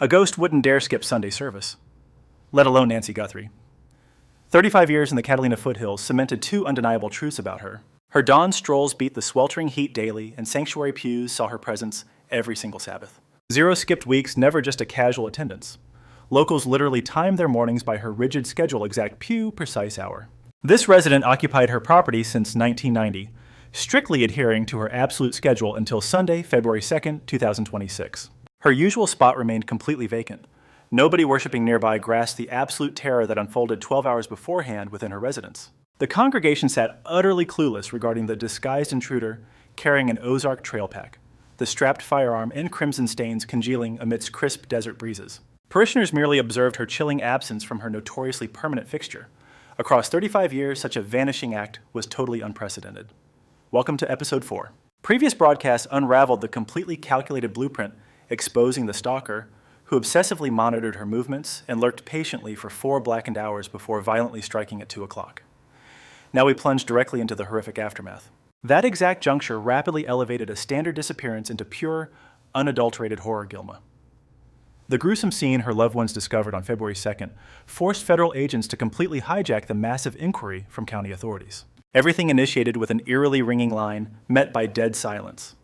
A ghost wouldn't dare skip Sunday service, let alone Nancy Guthrie. 35 years in the Catalina foothills cemented two undeniable truths about her. Her dawn strolls beat the sweltering heat daily, and sanctuary pews saw her presence every single Sabbath. 0 skipped weeks, never just a casual attendance. Locals literally timed their mornings by her rigid schedule, exact pew, precise hour. This resident occupied her property since 1990, strictly adhering to her absolute schedule until Sunday, February 2nd, 2026. Her usual spot remained completely vacant. Nobody worshiping nearby grasped the absolute terror that unfolded 12 hours beforehand within her residence. The congregation sat utterly clueless regarding the disguised intruder carrying an Ozark trail pack, the strapped firearm and crimson stains congealing amidst crisp desert breezes. Parishioners merely observed her chilling absence from her notoriously permanent fixture. Across 35 years, such a vanishing act was totally unprecedented. Welcome to Episode 4. Previous broadcasts unraveled the completely calculated blueprint exposing the stalker, who obsessively monitored her movements and lurked patiently for 4 blackened hours before violently striking at 2 o'clock. Now we plunge directly into the horrific aftermath. That exact juncture rapidly elevated a standard disappearance into pure, unadulterated horror Gilma. The gruesome scene her loved ones discovered on February 2nd forced federal agents to completely hijack the massive inquiry from county authorities. Everything initiated with an eerily ringing line, met by dead silence.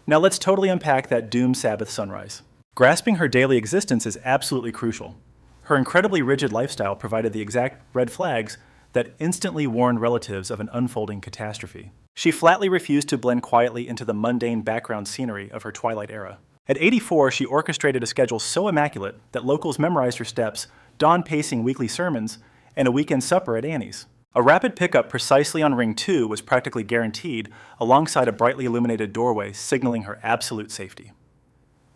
Now let's totally unpack that doomed Sabbath sunrise. Grasping her daily existence is absolutely crucial. Her incredibly rigid lifestyle provided the exact red flags that instantly warned relatives of an unfolding catastrophe. She flatly refused to blend quietly into the mundane background scenery of her twilight era. At 84, she orchestrated a schedule so immaculate that locals memorized her steps, dawn-pacing weekly sermons, and a weekend supper at Annie's. A rapid pickup precisely on ring 2 was practically guaranteed, alongside a brightly illuminated doorway signaling her absolute safety.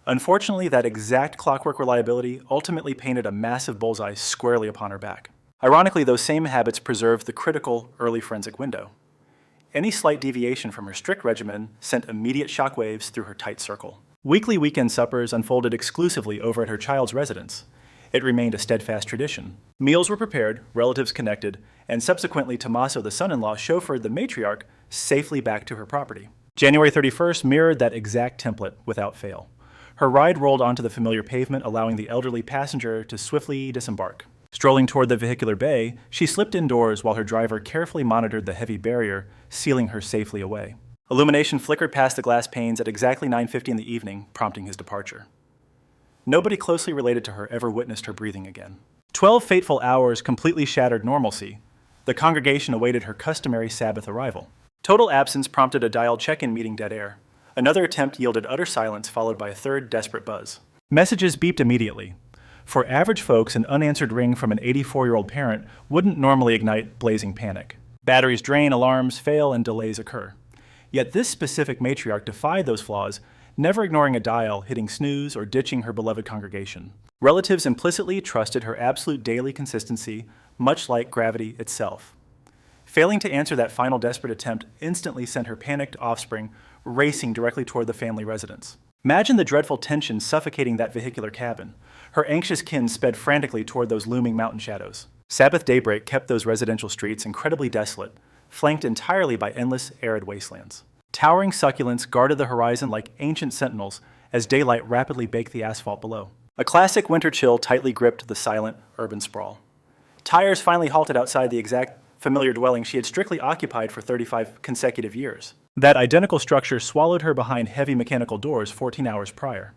Unfortunately, that exact clockwork reliability ultimately painted a massive bullseye squarely upon her back. Ironically, those same habits preserved the critical early forensic window. Any slight deviation from her strict regimen sent immediate shockwaves through her tight circle. Weekly weekend suppers unfolded exclusively over at her child's residence. It remained a steadfast tradition. Meals were prepared, relatives connected, and subsequently Tommaso, the son-in-law, chauffeured the matriarch safely back to her property. January 31st mirrored that exact template without fail. Her ride rolled onto the familiar pavement, allowing the elderly passenger to swiftly disembark. Strolling toward the vehicular bay, she slipped indoors while her driver carefully monitored the heavy barrier, sealing her safely away. Illumination flickered past the glass panes at exactly 9:50 in the evening, prompting his departure. Nobody closely related to her ever witnessed her breathing again. 12 fateful hours completely shattered normalcy. The congregation awaited her customary Sabbath arrival. Total absence prompted a dialed check-in meeting dead air. Another attempt yielded utter silence, followed by a third desperate buzz. Messages beeped immediately. For average folks, an unanswered ring from an 84-year-old parent wouldn't normally ignite blazing panic. Batteries drain, alarms fail, and delays occur. Yet this specific matriarch defied those flaws, never ignoring a dial, hitting snooze, or ditching her beloved congregation. Relatives implicitly trusted her absolute daily consistency, much like gravity itself. Failing to answer that final desperate attempt instantly sent her panicked offspring racing directly toward the family residence. Imagine the dreadful tension suffocating that vehicular cabin. Her anxious kin sped frantically toward those looming mountain shadows. Sabbath daybreak kept those residential streets incredibly desolate, flanked entirely by endless arid wastelands. Towering succulents guarded the horizon like ancient sentinels as daylight rapidly baked the asphalt below. A classic winter chill tightly gripped the silent urban sprawl. Tires finally halted outside the exact familiar dwelling she had strictly occupied for 35 consecutive years. That identical structure swallowed her behind heavy mechanical doors 14 hours prior.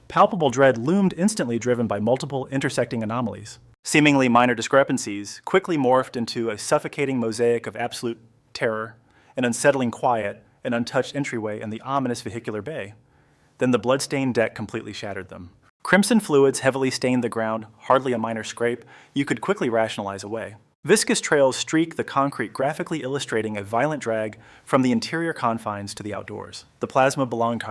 Palpable dread loomed instantly, driven by multiple intersecting anomalies. Seemingly minor discrepancies quickly morphed into a suffocating mosaic of absolute terror, an unsettling quiet, an untouched entryway, and the ominous vehicular bay. Then the blood-stained deck completely shattered them. Crimson fluids heavily stained the ground, hardly a minor scrape you could quickly rationalize away. Viscous trails streak the concrete, graphically illustrating a violent drag from the interior confines to the outdoors. The plasma belonged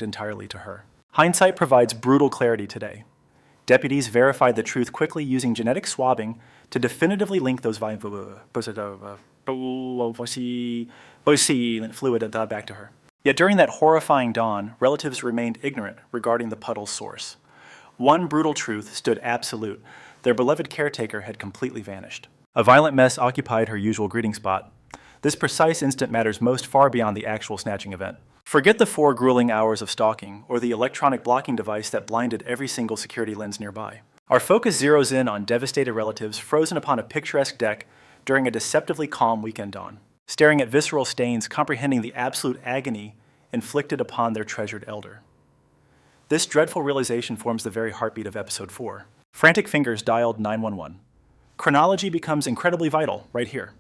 entirely to her. Hindsight provides brutal clarity today. Deputies verified the truth quickly using genetic swabbing to definitively link those fluid back to her. Yet during that horrifying dawn, relatives remained ignorant regarding the puddle's source. One brutal truth stood absolute. Their beloved caretaker had completely vanished. A violent mess occupied her usual greeting spot. This precise instant matters most far beyond the actual snatching event. Forget the 4 grueling hours of stalking or the electronic blocking device that blinded every single security lens nearby. Our focus zeroes in on devastated relatives frozen upon a picturesque deck during a deceptively calm weekend dawn, staring at visceral stains, comprehending the absolute agony inflicted upon their treasured elder. This dreadful realization forms the very heartbeat of Episode 4. Frantic fingers dialed 911. Chronology becomes incredibly vital right here.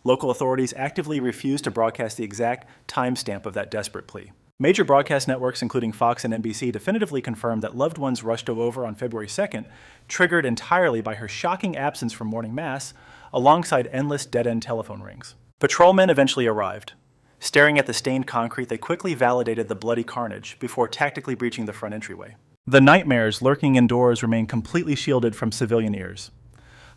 Local authorities actively refuse to broadcast the exact timestamp of that desperate plea. Major broadcast networks, including Fox and NBC, definitively confirmed that loved ones rushed over on February 2nd, triggered entirely by her shocking absence from morning mass, alongside endless dead-end telephone rings. Patrolmen eventually arrived. Staring at the stained concrete, they quickly validated the bloody carnage before tactically breaching the front entryway. The nightmares lurking indoors remain completely shielded from civilian ears.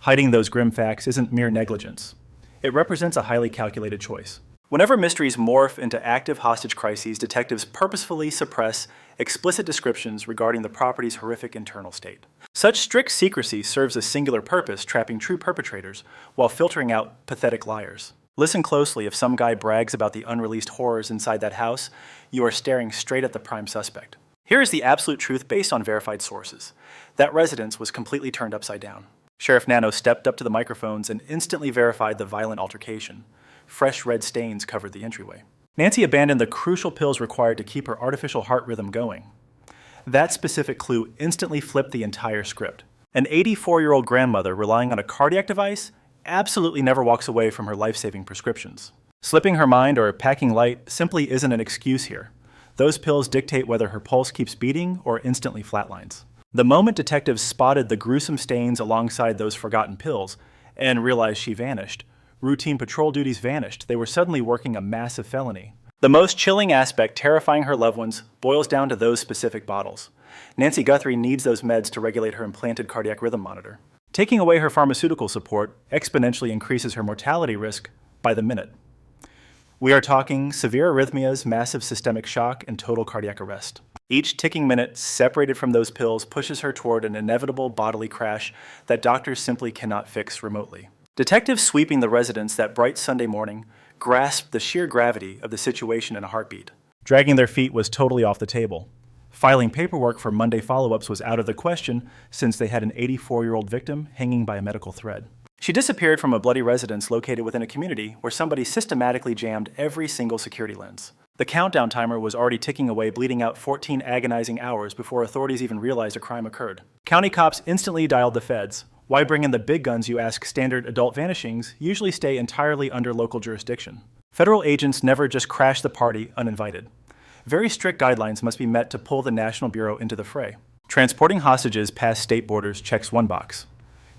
Hiding those grim facts isn't mere negligence. It represents a highly calculated choice. Whenever mysteries morph into active hostage crises, detectives purposefully suppress explicit descriptions regarding the property's horrific internal state. Such strict secrecy serves a singular purpose, trapping true perpetrators while filtering out pathetic liars. Listen closely. If some guy brags about the unreleased horrors inside that house, you are staring straight at the prime suspect. Here is the absolute truth based on verified sources. That residence was completely turned upside down. Sheriff Nano stepped up to the microphones and instantly verified the violent altercation. Fresh red stains covered the entryway. Nancy abandoned the crucial pills required to keep her artificial heart rhythm going. That specific clue instantly flipped the entire script. An 84-year-old grandmother relying on a cardiac device absolutely never walks away from her life-saving prescriptions. Slipping her mind or packing light simply isn't an excuse here. Those pills dictate whether her pulse keeps beating or instantly flatlines. The moment detectives spotted the gruesome stains alongside those forgotten pills and realized she vanished, routine patrol duties vanished. They were suddenly working a massive felony. The most chilling aspect, terrifying her loved ones, boils down to those specific bottles. Nancy Guthrie needs those meds to regulate her implanted cardiac rhythm monitor. Taking away her pharmaceutical support exponentially increases her mortality risk by the minute. We are talking severe arrhythmias, massive systemic shock, and total cardiac arrest. Each ticking minute separated from those pills pushes her toward an inevitable bodily crash that doctors simply cannot fix remotely. Detectives sweeping the residence that bright Sunday morning grasped the sheer gravity of the situation in a heartbeat. Dragging their feet was totally off the table. Filing paperwork for Monday follow-ups was out of the question since they had an 84-year-old victim hanging by a medical thread. She disappeared from a bloody residence located within a community where somebody systematically jammed every single security lens. The countdown timer was already ticking away, bleeding out 14 agonizing hours before authorities even realized a crime occurred. County cops instantly dialed the feds. Why bring in the big guns, you ask? Standard adult vanishings usually stay entirely under local jurisdiction. Federal agents never just crash the party uninvited. Very strict guidelines must be met to pull the National Bureau into the fray. Transporting hostages past state borders checks one box.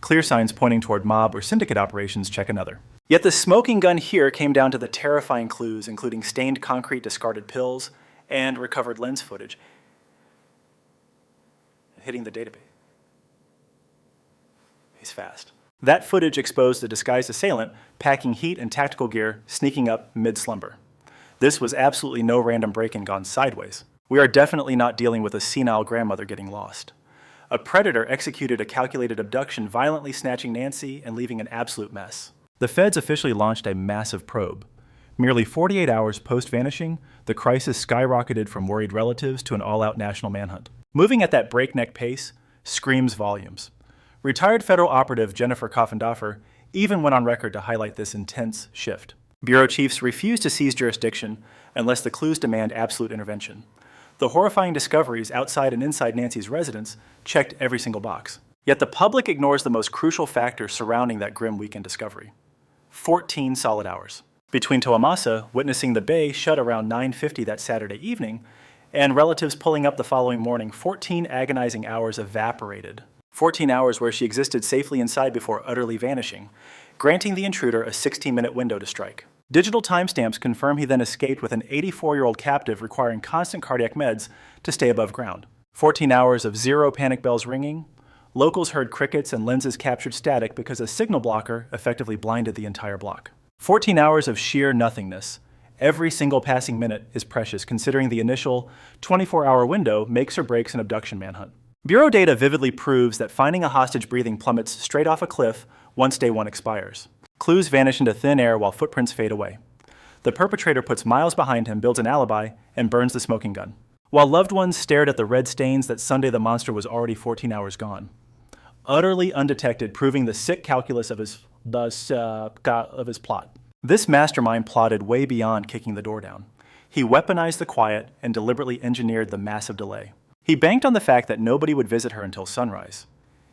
Clear signs pointing toward mob or syndicate operations check another. Yet the smoking gun here came down to the terrifying clues, including stained concrete, discarded pills, and recovered lens footage hitting the database. He's fast. That footage exposed the disguised assailant packing heat and tactical gear, sneaking up mid-slumber. This was absolutely no random break-in gone sideways. We are definitely not dealing with a senile grandmother getting lost. A predator executed a calculated abduction, violently snatching Nancy and leaving an absolute mess. The feds officially launched a massive probe. Merely 48 hours post-vanishing, the crisis skyrocketed from worried relatives to an all-out national manhunt. Moving at that breakneck pace screams volumes. Retired federal operative Jennifer Coffindoffer even went on record to highlight this intense shift. Bureau chiefs refuse to seize jurisdiction unless the clues demand absolute intervention. The horrifying discoveries outside and inside Nancy's residence checked every single box. Yet the public ignores the most crucial factor surrounding that grim weekend discovery. 14 solid hours. Between Toamasa witnessing the bay shut around 9:50 that Saturday evening, and relatives pulling up the following morning, 14 agonizing hours evaporated. 14 hours where she existed safely inside before utterly vanishing, granting the intruder a 16-minute window to strike. Digital timestamps confirm he then escaped with an 84-year-old captive requiring constant cardiac meds to stay above ground. 14 hours of zero panic bells ringing. Locals heard crickets and lenses captured static because a signal blocker effectively blinded the entire block. 14 hours of sheer nothingness. Every single passing minute is precious, considering the initial 24-hour window makes or breaks an abduction manhunt. Bureau data vividly proves that finding a hostage breathing plummets straight off a cliff once day one expires. Clues vanish into thin air while footprints fade away. The perpetrator puts miles behind him, builds an alibi, and burns the smoking gun, while loved ones stared at the red stains that Sunday the monster was already 14 hours gone. Utterly undetected, proving the sick calculus of his plot. This mastermind plotted way beyond kicking the door down. He weaponized the quiet and deliberately engineered the massive delay. He banked on the fact that nobody would visit her until sunrise.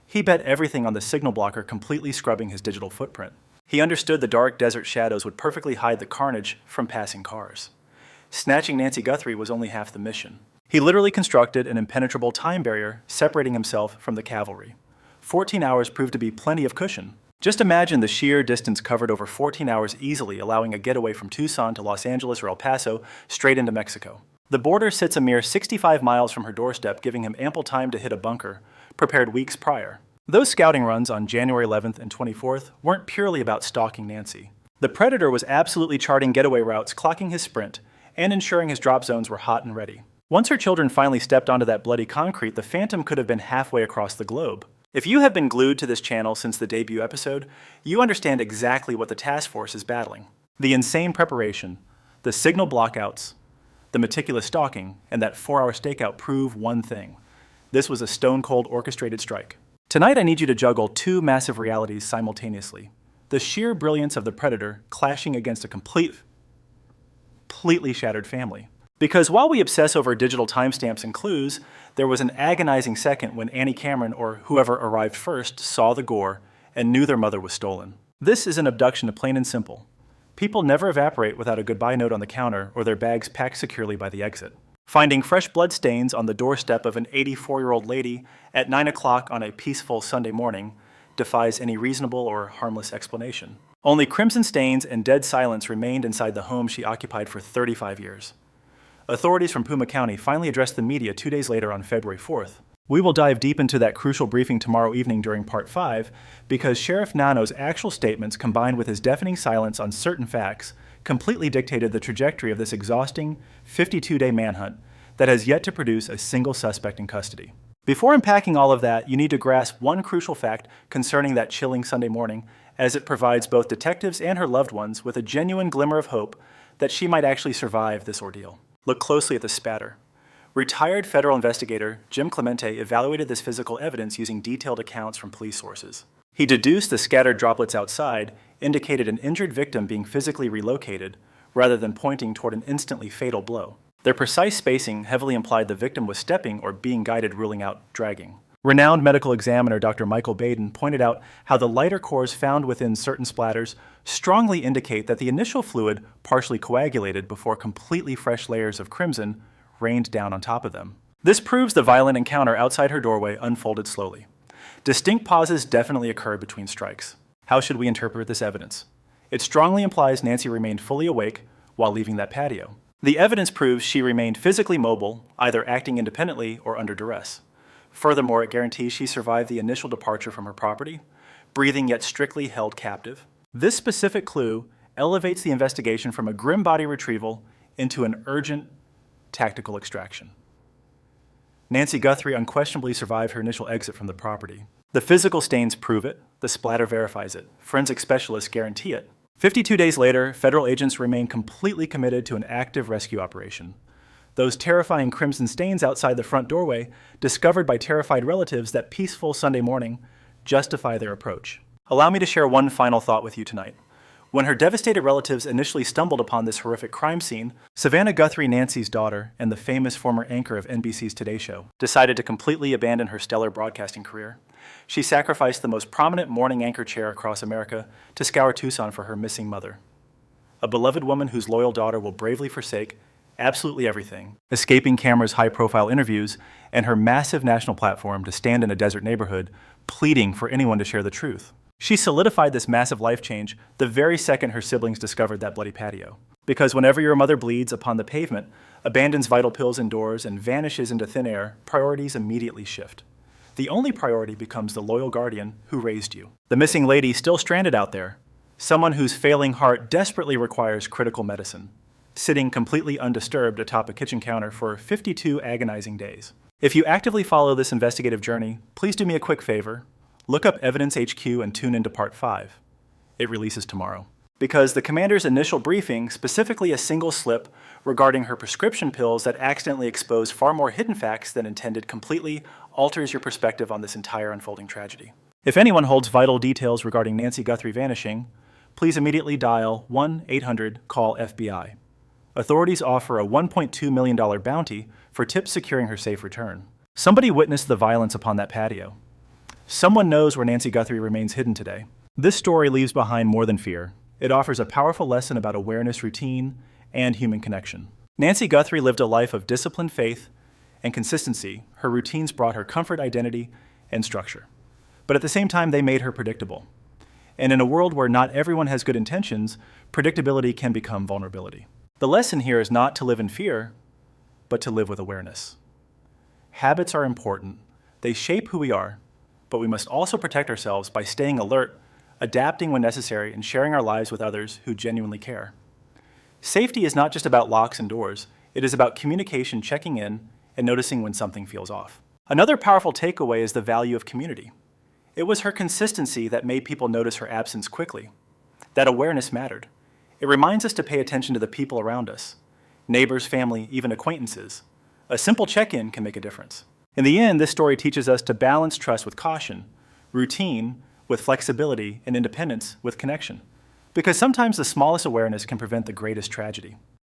He bet everything on the signal blocker completely scrubbing his digital footprint. He understood the dark desert shadows would perfectly hide the carnage from passing cars. Snatching Nancy Guthrie was only half the mission. He literally constructed an impenetrable time barrier separating himself from the cavalry. 14 hours proved to be plenty of cushion. Just imagine the sheer distance covered over 14 hours easily, allowing a getaway from Tucson to Los Angeles or El Paso straight into Mexico. The border sits a mere 65 miles from her doorstep, giving him ample time to hit a bunker, prepared weeks prior. Those scouting runs on January 11th and 24th weren't purely about stalking Nancy. The predator was absolutely charting getaway routes, clocking his sprint, and ensuring his drop zones were hot and ready. Once her children finally stepped onto that bloody concrete, the Phantom could have been halfway across the globe. If you have been glued to this channel since the debut episode, you understand exactly what the task force is battling. The insane preparation, the signal blockouts, the meticulous stalking, and that 4-hour stakeout prove one thing. This was a stone-cold orchestrated strike. Tonight I need you to juggle two massive realities simultaneously. The sheer brilliance of the predator clashing against a completely shattered family. Because while we obsess over digital timestamps and clues, there was an agonizing second when Annie Cameron, or whoever arrived first, saw the gore and knew their mother was stolen. This is an abduction, plain and simple. People never evaporate without a goodbye note on the counter or their bags packed securely by the exit. Finding fresh blood stains on the doorstep of an 84-year-old lady at 9 o'clock on a peaceful Sunday morning defies any reasonable or harmless explanation. Only crimson stains and dead silence remained inside the home she occupied for 35 years. Authorities from Puma County finally addressed the media 2 days later on February 4th. We will dive deep into that crucial briefing tomorrow evening during Part 5 because Sheriff Nano's actual statements combined with his deafening silence on certain facts completely dictated the trajectory of this exhausting 52-day manhunt that has yet to produce a single suspect in custody. Before unpacking all of that, you need to grasp one crucial fact concerning that chilling Sunday morning, as it provides both detectives and her loved ones with a genuine glimmer of hope that she might actually survive this ordeal. Look closely at the spatter. Retired federal investigator Jim Clemente evaluated this physical evidence using detailed accounts from police sources. He deduced the scattered droplets outside indicated an injured victim being physically relocated rather than pointing toward an instantly fatal blow. Their precise spacing heavily implied the victim was stepping or being guided, ruling out dragging. Renowned medical examiner Dr. Michael Baden pointed out how the lighter cores found within certain splatters strongly indicate that the initial fluid partially coagulated before completely fresh layers of crimson rained down on top of them. This proves the violent encounter outside her doorway unfolded slowly. Distinct pauses definitely occurred between strikes. How should we interpret this evidence? It strongly implies Nancy remained fully awake while leaving that patio. The evidence proves she remained physically mobile, either acting independently or under duress. Furthermore, it guarantees she survived the initial departure from her property, breathing yet strictly held captive. This specific clue elevates the investigation from a grim body retrieval into an urgent tactical extraction. Nancy Guthrie unquestionably survived her initial exit from the property. The physical stains prove it, the splatter verifies it, forensic specialists guarantee it. 52 days later, federal agents remain completely committed to an active rescue operation. Those terrifying crimson stains outside the front doorway, discovered by terrified relatives that peaceful Sunday morning, justify their approach. Allow me to share one final thought with you tonight. When her devastated relatives initially stumbled upon this horrific crime scene, Savannah Guthrie, Nancy's daughter, and the famous former anchor of NBC's Today Show, decided to completely abandon her stellar broadcasting career. She sacrificed the most prominent morning anchor chair across America to scour Tucson for her missing mother. A beloved woman whose loyal daughter will bravely forsake absolutely everything, escaping cameras' high-profile interviews, and her massive national platform to stand in a desert neighborhood, pleading for anyone to share the truth. She solidified this massive life change the very second her siblings discovered that bloody patio. Because whenever your mother bleeds upon the pavement, abandons vital pills indoors, and vanishes into thin air, priorities immediately shift. The only priority becomes the loyal guardian who raised you. The missing lady still stranded out there, someone whose failing heart desperately requires critical medicine, sitting completely undisturbed atop a kitchen counter for 52 agonizing days. If you actively follow this investigative journey, please do me a quick favor. Look up Evidence HQ and tune into Part 5. It releases tomorrow. because the commander's initial briefing, specifically a single slip regarding her prescription pills that accidentally exposed far more hidden facts than intended, completely alters your perspective on this entire unfolding tragedy. If anyone holds vital details regarding Nancy Guthrie vanishing, please immediately dial 1-800-CALL-FBI. Authorities offer a $1.2 million bounty for tips securing her safe return. Somebody witnessed the violence upon that patio. Someone knows where Nancy Guthrie remains hidden today. This story leaves behind more than fear. It offers a powerful lesson about awareness, routine, and human connection. Nancy Guthrie lived a life of disciplined faith and consistency. Her routines brought her comfort, identity, and structure. But at the same time, they made her predictable. And in a world where not everyone has good intentions, predictability can become vulnerability. The lesson here is not to live in fear, but to live with awareness. Habits are important. They shape who we are, but we must also protect ourselves by staying alert, adapting when necessary, and sharing our lives with others who genuinely care. Safety is not just about locks and doors. It is about communication, checking in, and noticing when something feels off. Another powerful takeaway is the value of community. It was her consistency that made people notice her absence quickly. That awareness mattered. It reminds us to pay attention to the people around us, neighbors, family, even acquaintances. A simple check-in can make a difference. In the end, this story teaches us to balance trust with caution, routine with flexibility, and independence with connection. Because sometimes the smallest awareness can prevent the greatest tragedy.